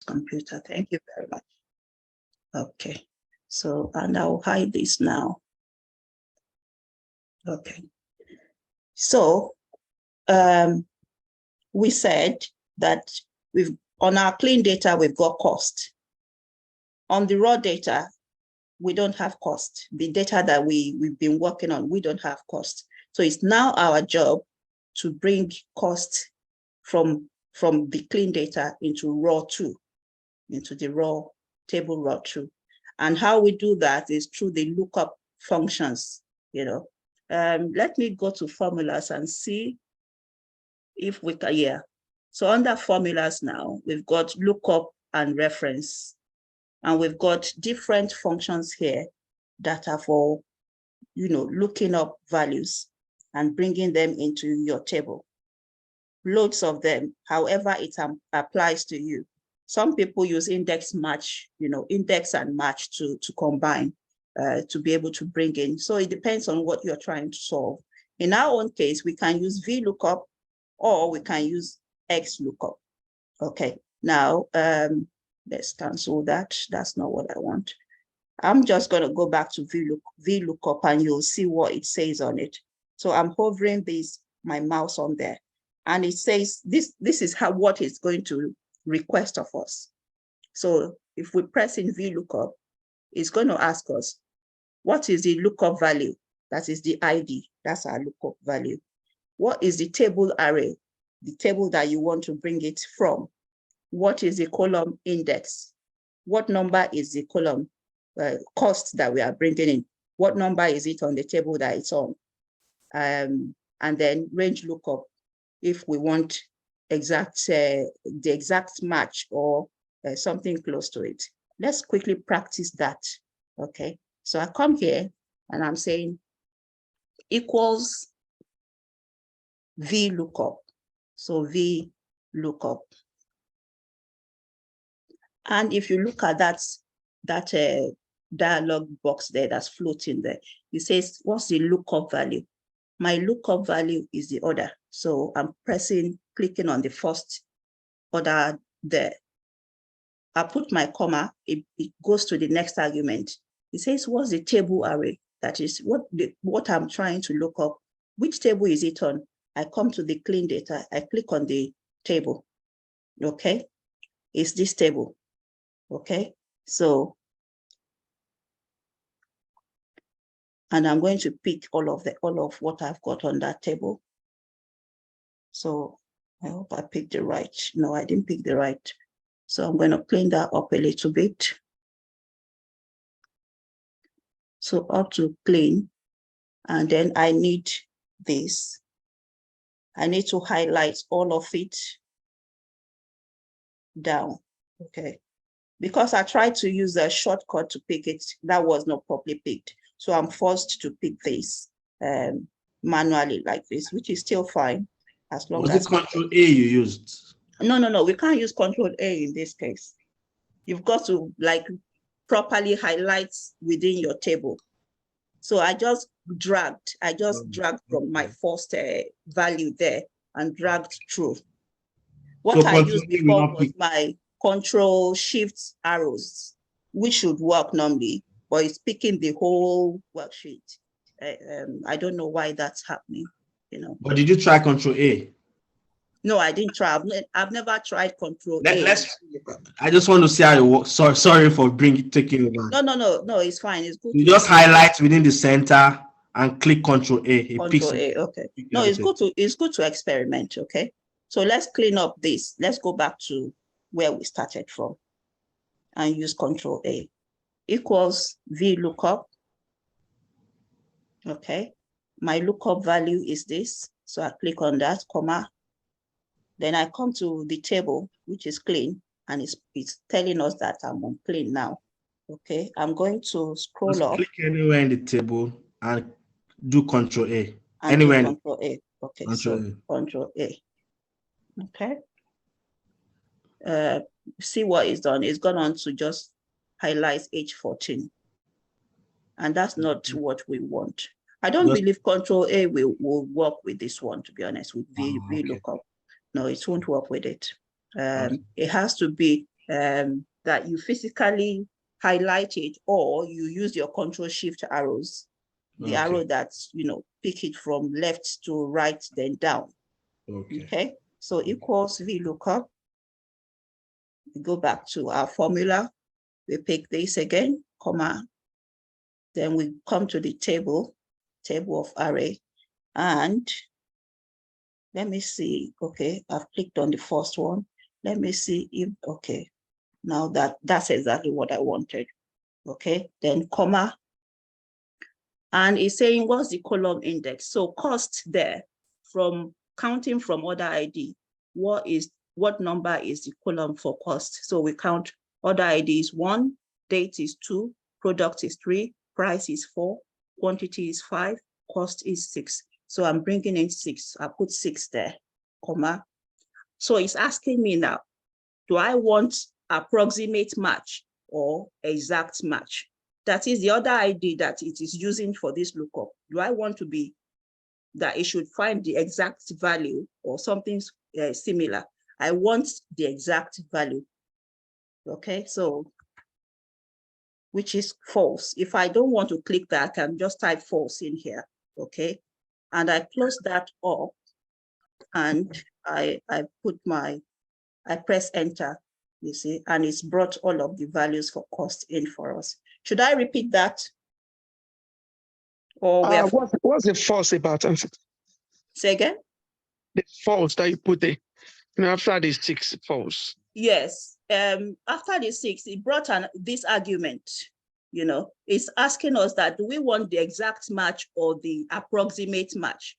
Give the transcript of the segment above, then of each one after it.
computer. Thank you very much. Okay, so, and I'll hide this now. Okay, so we said that on our clean data, we've got cost. On the raw data, we don't have cost. The data that we've been working on, we don't have cost. So it's now our job to bring cost from the clean data into raw 2, into the raw table raw 2. And how we do that is through the lookup functions, Let me go to formulas and see if we can, yeah. So under formulas now, we've got lookup and reference. And we've got different functions here that are for, looking up values and bringing them into your table. Loads of them, however it applies to you. Some people use index match, index and match to combine, to be able to bring in. So it depends on what you're trying to solve. In our own case, we can use VLOOKUP or we can use XLOOKUP. Okay, now let's cancel that. That's not what I want. I'm just going to go back to VLOOKUP and you'll see what it says on it. So I'm hovering my mouse on there. And it says this is what it's going to request of us. So if we press in VLOOKUP, it's going to ask us, what is the lookup value? That is the ID. That's our lookup value. What is the table array? The table that you want to bring it from. What is the column index? What number is the column cost that we are bringing in? What number is it on the table that it's on? And then range lookup, if we want the exact match or something close to it. Let's quickly practice that. Okay, so I come here and I'm saying equals VLOOKUP. So VLOOKUP. And if you look at that dialog box there that's floating there, it says, what's the lookup value? My lookup value is the order. So I'm clicking on the first order there. I put my comma, it goes to the next argument. It says, what's the table array? That is what I'm trying to look up. Which table is it on? I come to the clean data, I click on the table, okay? It's this table, okay? So, and I'm going to pick all of what I've got on that table. So I hope I picked the right. No, I didn't pick the right. So I'm going to clean that up a little bit. So up to clean, and then I need this. I need to highlight all of it down, okay? Because I tried to use a shortcut to pick it, that was not properly picked. So I'm forced to pick this manually like this, which is still fine. As long as it Control A you used? No, we can't use Control A in this case. You've got to properly highlight within your table. So I just dragged from my first value there and dragged through. What I used before was my Control Shift arrows, which should work normally, but it's picking the whole worksheet. I don't know why that's happening, But did you try Control A? No, I didn't try. I've never tried Control A. I just want to see how it works. Sorry for taking over. No, it's fine. It's good. You just highlight within the center and click Control A. Control A, okay. No, it's good to experiment, okay? So let's clean up this. Let's go back to where we started from and use Control A. Equals VLOOKUP. Okay. My lookup value is this. So I click on that, comma. Then I come to the table, which is clean, and it's telling us that I'm on clean now. Okay, I'm going to scroll up. Click anywhere in the table and do Control A. Anywhere. Control A. Okay, Control A. Okay. See what it's done. It's gone on to just highlight H14. And that's not what we want. I don't believe Control A will work with this one, to be honest, with VLOOKUP. No, it won't work with it. It has to be that you physically highlight it, or you use your control shift arrows, the arrow that's, pick it from left to right, then down. Okay. So equals VLOOKUP. We go back to our formula. We pick this again, comma. Then we come to the table of array. And let me see. Okay, I've clicked on the first one. Let me see if, okay. Now that's exactly what I wanted. Okay, then comma. And it's saying, what's the column index? So cost there, from counting from order ID, what number is the column for cost? So we count order ID is 1, date is 2, product is 3, price is 4, quantity is 5, cost is 6. So I'm bringing in 6. I put 6 there, comma. So it's asking me now, do I want approximate match or exact match? That is the other ID that it is using for this lookup. Do I want to be that it should find the exact value or something similar? I want the exact value. Okay, so which is false. If I don't want to click that, I can just type false in here. Okay, and I close that up, and I press enter, you see, and it's brought all of the values for cost in for us. Should I repeat that? Or what's the false about? Say again? The false that you put there. After the 6 false. Yes. After the 6, it brought this argument. It's asking us that, do we want the exact match or the approximate match?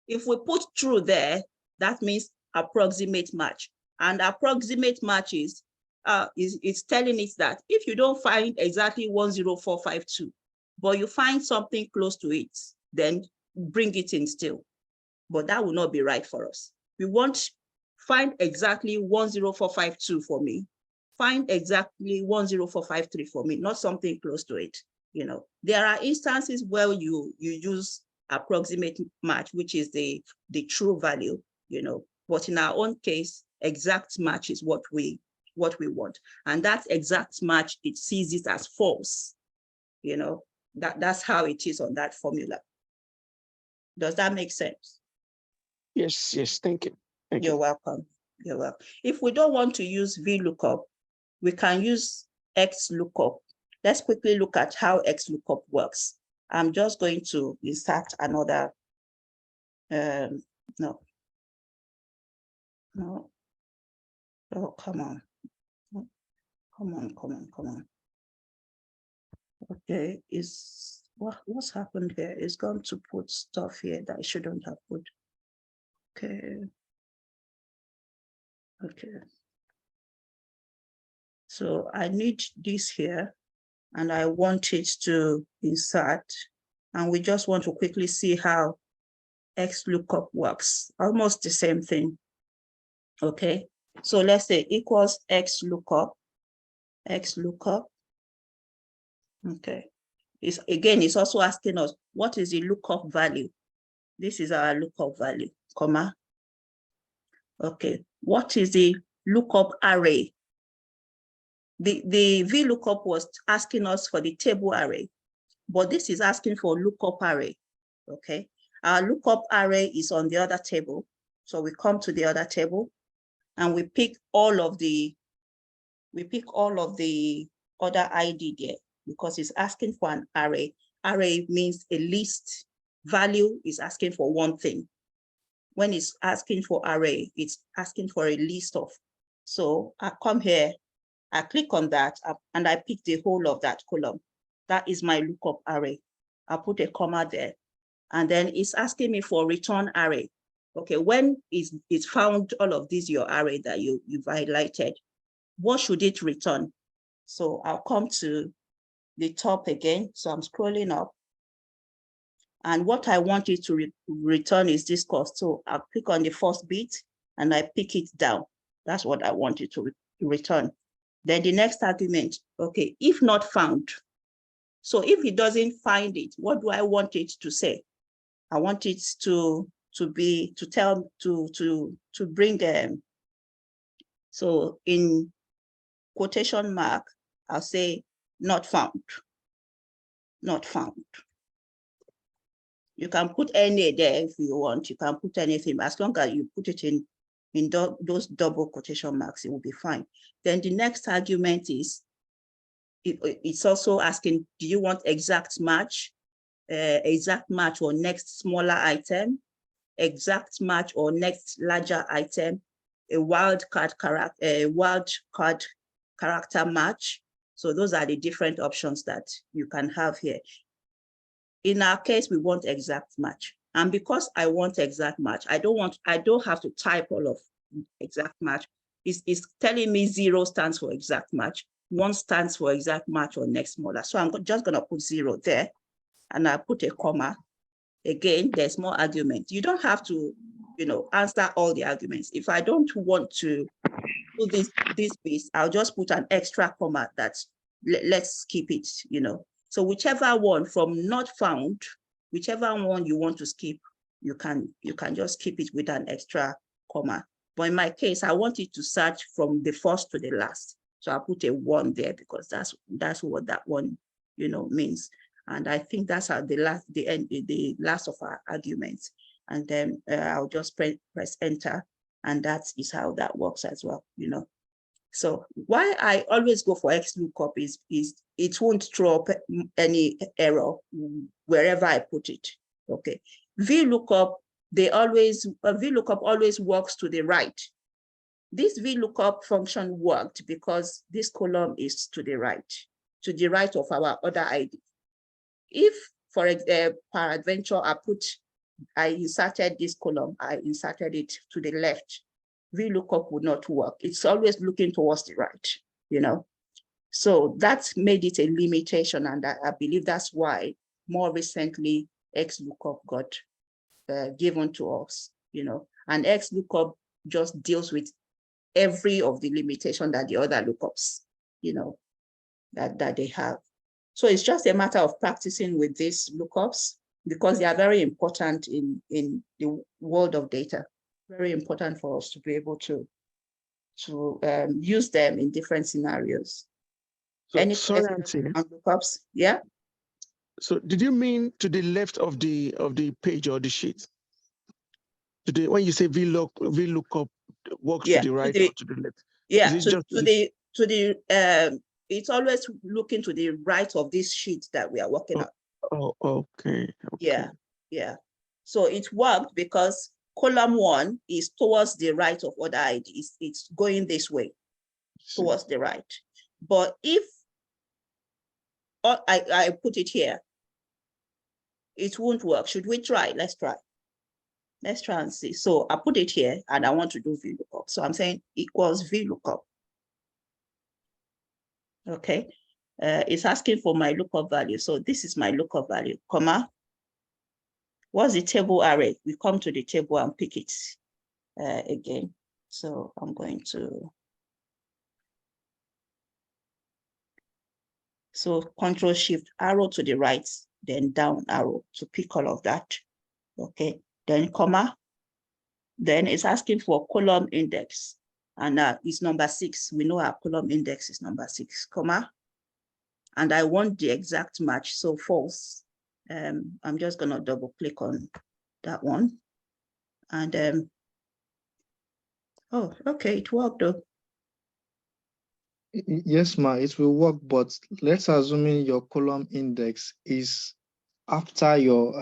If we put true there, that means approximate match. And approximate match is telling us that if you don't find exactly 10452, but you find something close to it, then bring it in still. But that will not be right for us. We want find exactly 10452 for me, find exactly 10453 for me, not something close to it. There are instances where you use approximate match, which is the true value, but in our own case, exact match is what we want. And that exact match, it sees it as false. That's how it is on that formula. Does that make sense? Yes, thank you. You're welcome. You're welcome. If we don't want to use VLOOKUP, we can use XLOOKUP. Let's quickly look at how XLOOKUP works. I'm just going to insert another, no. Oh, come on. Come on. Okay, what's happened here? It's going to put stuff here that I shouldn't have put. Okay. So I need this here, and I want it to insert, and we just want to quickly see how XLOOKUP works. Almost the same thing. Okay, so let's say equals XLOOKUP. Okay, it's also asking us, what is the lookup value? This is our lookup value, comma. Okay, what is the lookup array? The VLOOKUP was asking us for the table array, but this is asking for lookup array. Okay, our lookup array is on the other table. So we come to the other table and we pick all of the other ID there, because it's asking for an array. Array means a list. Value is asking for one thing. When it's asking for array, it's asking for a list of. So I come here, I click on that, and I pick the whole of that column. That is my lookup array. I put a comma there, and then it's asking me for return array. Okay, when it's found all of these, your array that you've highlighted, what should it return? So I'll come to the top again. So I'm scrolling up. And what I want it to return is this cost. So I'll click on the first bit and I pick it down. That's what I want it to return. Then the next argument, okay, if not found. So if it doesn't find it, what do I want it to say? I want it to bring them. So in quotation mark, I'll say not found. Not found. You can put any there if you want. You can put anything, as long as you put it in those double quotation marks, it will be fine. Then the next argument is, it's also asking, do you want exact match or next smaller item, exact match or next larger item, a wildcard character match. So those are the different options that you can have here. In our case, we want exact match. And because I want exact match, I don't have to type all of exact match. It's telling me 0 stands for exact match, 1 stands for exact match or next smaller. So I'm just gonna put 0 there, and I put a comma. Again, there's more argument. You don't have to, answer all the arguments. If I don't want to do this piece, I'll just put an extra comma that let's skip it, So whichever one from not found, whichever one you want to skip, you can just keep it with an extra comma. But in my case, I want it to search from the first to the last. So I put a 1 there because that's what that one, means. And I think that's how the last of our arguments. And then I'll just press enter. And that is how that works as well, So why I always go for XLOOKUP is it won't throw up any error wherever I put it. Okay. VLOOKUP, VLOOKUP always works to the right. This VLOOKUP function worked because this column is to the right of our order ID. If, for peradventure, I inserted this column, I inserted it to the left, VLOOKUP would not work. It's always looking towards the right, So that made it a limitation, and I believe that's why more recently XLOOKUP got given to us, And XLOOKUP just deals with every of the limitation that the other lookups, that they have. So it's just a matter of practicing with these lookups because they are very important in the world of data. Very important for us to be able to use them in different scenarios. So, Any sorry, questions on lookups? Yeah. So did you mean to the left of the page or the sheet? When you say VLOOKUP works to the right or to the left? Yeah, to the it's always looking to the right of this sheet that we are working on. Oh, okay. Yeah. So it worked because column 1 is towards the right of order ID. It's going this way, towards the right. But if I put it here, it won't work. Should we try? Let's try. Let's try and see. So I put it here and I want to do VLOOKUP. So I'm saying equals VLOOKUP. Okay. It's asking for my lookup value. So this is my lookup value, comma. What's the table array? We come to the table and pick it again. So I'm going to. So Control Shift arrow to the right, then down arrow to pick all of that. Okay, then comma. Then it's asking for column index. And it's number 6. We know our column index is number 6, comma. And I want the exact match, so false. I'm just gonna double click on that one. And oh, okay, it worked though. Yes, ma, it will work, but let's assume your column index is after your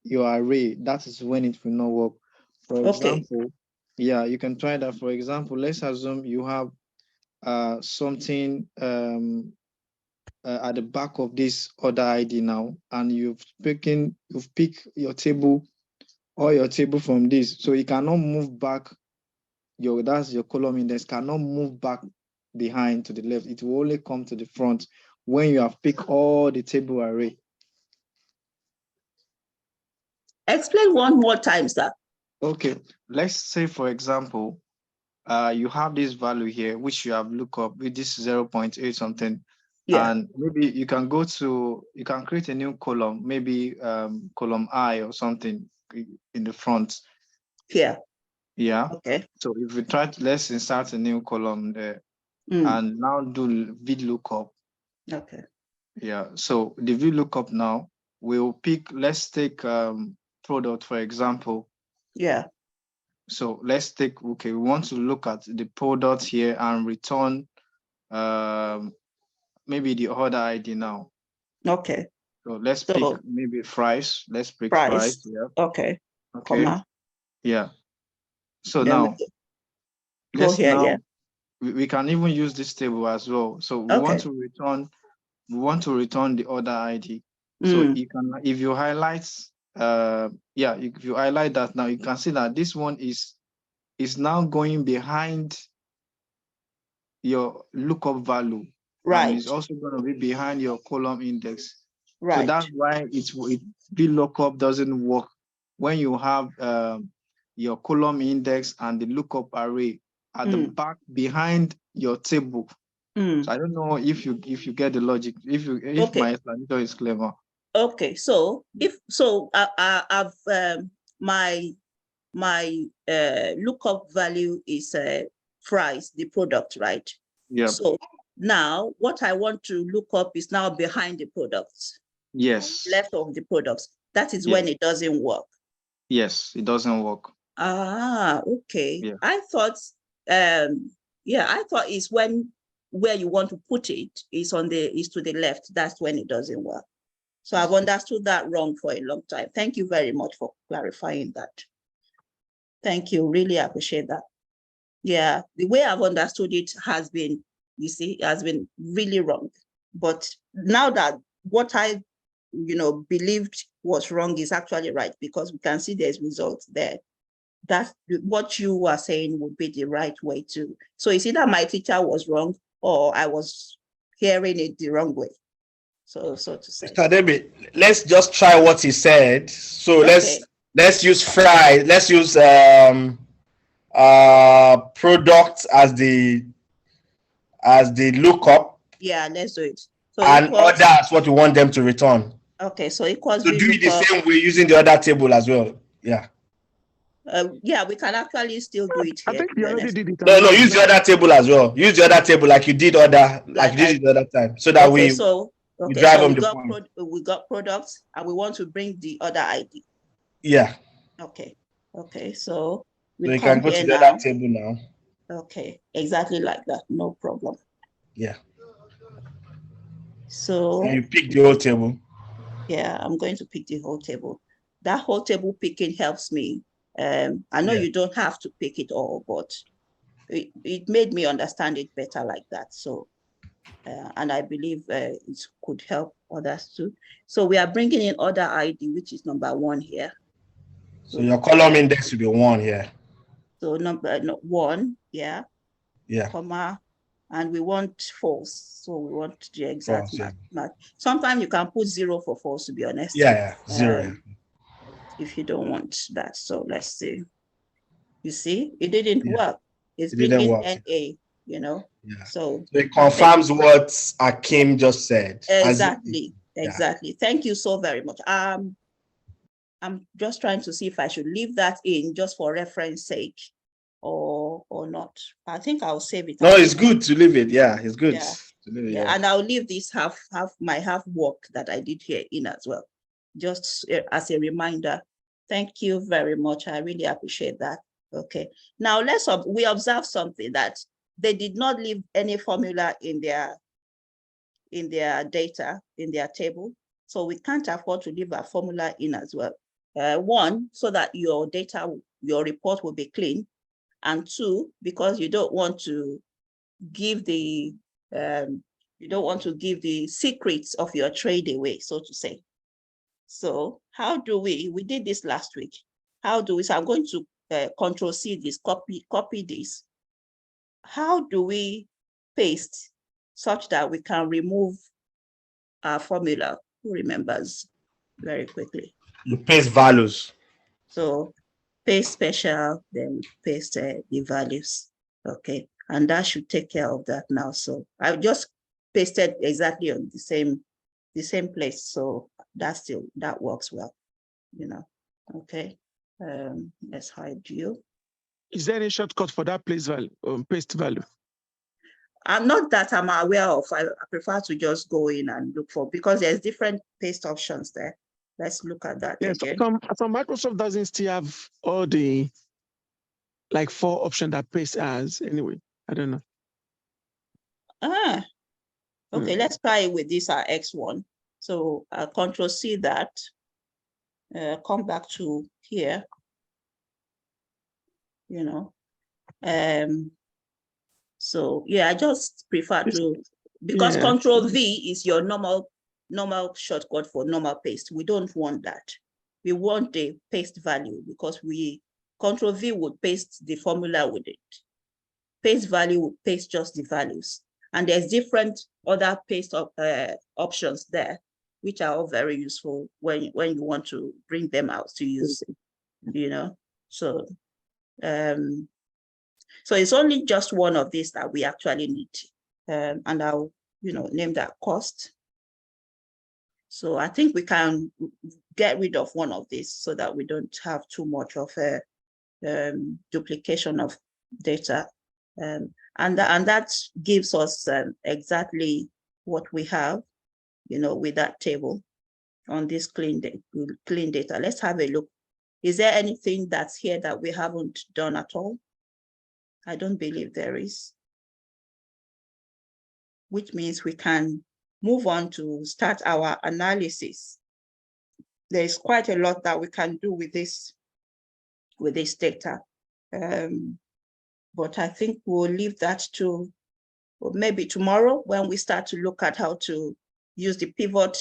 array. That is when it will not work. For example, yeah, you can try that. For example, let's assume you have something at the back of this order ID now, and you've picked your table or your table from this, so you cannot move back. That's your column index cannot move back behind to the left. It will only come to the front when you have picked all the table array. Explain one more time, sir. Okay, let's say, for example, you have this value here, which you have looked up with this 0.8 something. Yeah. And maybe you can create a new column, maybe column I or something in the front. Yeah. Yeah. Okay. So if we let's insert a new column there. and now do VLOOKUP. Okay. Yeah, so the VLOOKUP now we'll pick, let's take product for example. Yeah. So let's take, okay, we want to look at the product here and return maybe the order ID now. Okay. So let's pick maybe fries. Let's pick fries. Yeah. Okay. Okay. Comma. Yeah. So Then now go here. Yeah. We can even use this table as well. So we want to return the order ID. So you can, if you highlight if you highlight that now, you can see that this one is now going behind your lookup value. Right. And it's also going to be behind your column index. Right. So that's why VLOOKUP doesn't work when you have your column index and the lookup array at the back behind your table. So I don't know if you get the logic. If my explanation is clever. Okay. So I've my lookup value is price, the product, right? Yeah. So now what I want to look up is now behind the products. Yes. Left of the products. That is when it doesn't work. Yes, it doesn't work. Ah, okay. Yeah. I thought I thought it's when where you want to put it is to the left. That's when it doesn't work. So I've understood that wrong for a long time. Thank you very much for clarifying that. Thank you. Really appreciate that. Yeah, the way I've understood it has been, has been really wrong. But now that what I, believed was wrong is actually right, because we can see there's results there. That's what you are saying would be the right way to. So it's either my teacher was wrong or I was hearing it the wrong way. So to say. Mr. David, let's just try what he said. So let's use fry. Let's use product as the lookup. Yeah, let's do it. So and that's what we want them to return. Okay, so equals. So do it the same way using the other table as well. Yeah. Yeah, we can actually still do it here. I think you already did it. No, use the other table as well. Use the other table like you did the other time, so that we drive home the point. We got products and we want to bring the other ID. Yeah. Okay. So you can go to the other table now. Okay, exactly like that. No problem. Yeah. So and you pick the whole table. Yeah, I'm going to pick the whole table. That whole table picking helps me. I know you don't have to pick it all, but it made me understand it better like that. So, and I believe it could help others too. So we are bringing in order ID, which is number 1 here. So your column index will be 1 here. So number 1, yeah. Yeah. Comma, and we want false. So we want the exact match. Sometimes you can put 0 for false, to be honest. Yeah, 0. If you don't want that. So let's see. You see, it didn't work. It's bringing NA, Yeah. So it confirms what Akim just said. Exactly. Thank you so very much. I'm just trying to see if I should leave that in just for reference sake or not. I think I'll save it. No, it's good to leave it. Yeah, it's good. To leave it, and I'll leave this half work that I did here in as well, just as a reminder. Thank you very much. I really appreciate that. Okay. Now we observe something, that they did not leave any formula in their data, in their table. So we can't afford to leave a formula in as well. 1, so that your data, your report will be clean. And 2, because you don't want to give the secrets of your trade away, so to say. So how do we did this last week. How do we, so I'm going to Control-C this, copy this. How do we paste such that we can remove our formula? Who remembers very quickly? You paste values. So paste special, then paste the values. Okay, and that should take care of that now. So I just pasted exactly on the same place. So that works well, Okay. Let's hide you. Is there any shortcut for that paste value? I'm not that I'm aware of. I prefer to just go in and look for, because there's different paste options there. Let's look at that again. So Microsoft doesn't still have all the like 4 options that paste has anyway. I don't know. Okay, let's try it with this X1. So I'll Control C that. Come back to here. So yeah, I just prefer to, because Control V is your normal shortcut for normal paste. We don't want that. We want the paste value, because Control V would paste the formula with it. Paste value would paste just the values. And there's different other paste options there, which are all very useful when you want to bring them out to use, So, so it's only just one of these that we actually need. And I'll, name that cost. So I think we can get rid of one of these so that we don't have too much of a duplication of data. And that gives us exactly what we have, with that table on this clean data. Let's have a look. Is there anything that's here that we haven't done at all? I don't believe there is. Which means we can move on to start our analysis. There's quite a lot that we can do with this data. But I think we'll leave that to maybe tomorrow, when we start to look at how to use the pivot,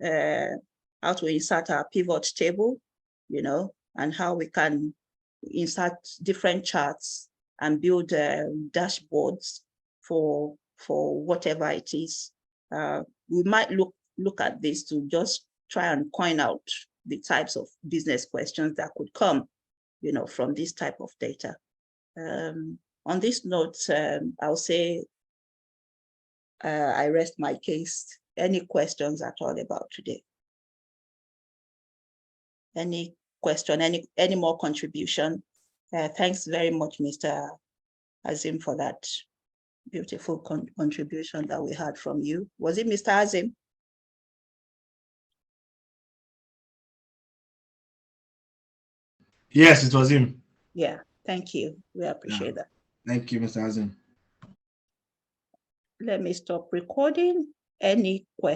how to insert our pivot table, and how we can insert different charts and build dashboards for whatever it is. We might look at this to just try and coin out the types of business questions that could come, from this type of data. On this note, I'll say I rest my case. Any questions at all about today? Any question, any more contribution? Thanks very much, Mr. Azim, for that beautiful contribution that we had from you. Was it Mr. Azim? Yes, it was him. Yeah, thank you. We appreciate that. Thank you, Mr. Azim. Let me stop recording. Any questions?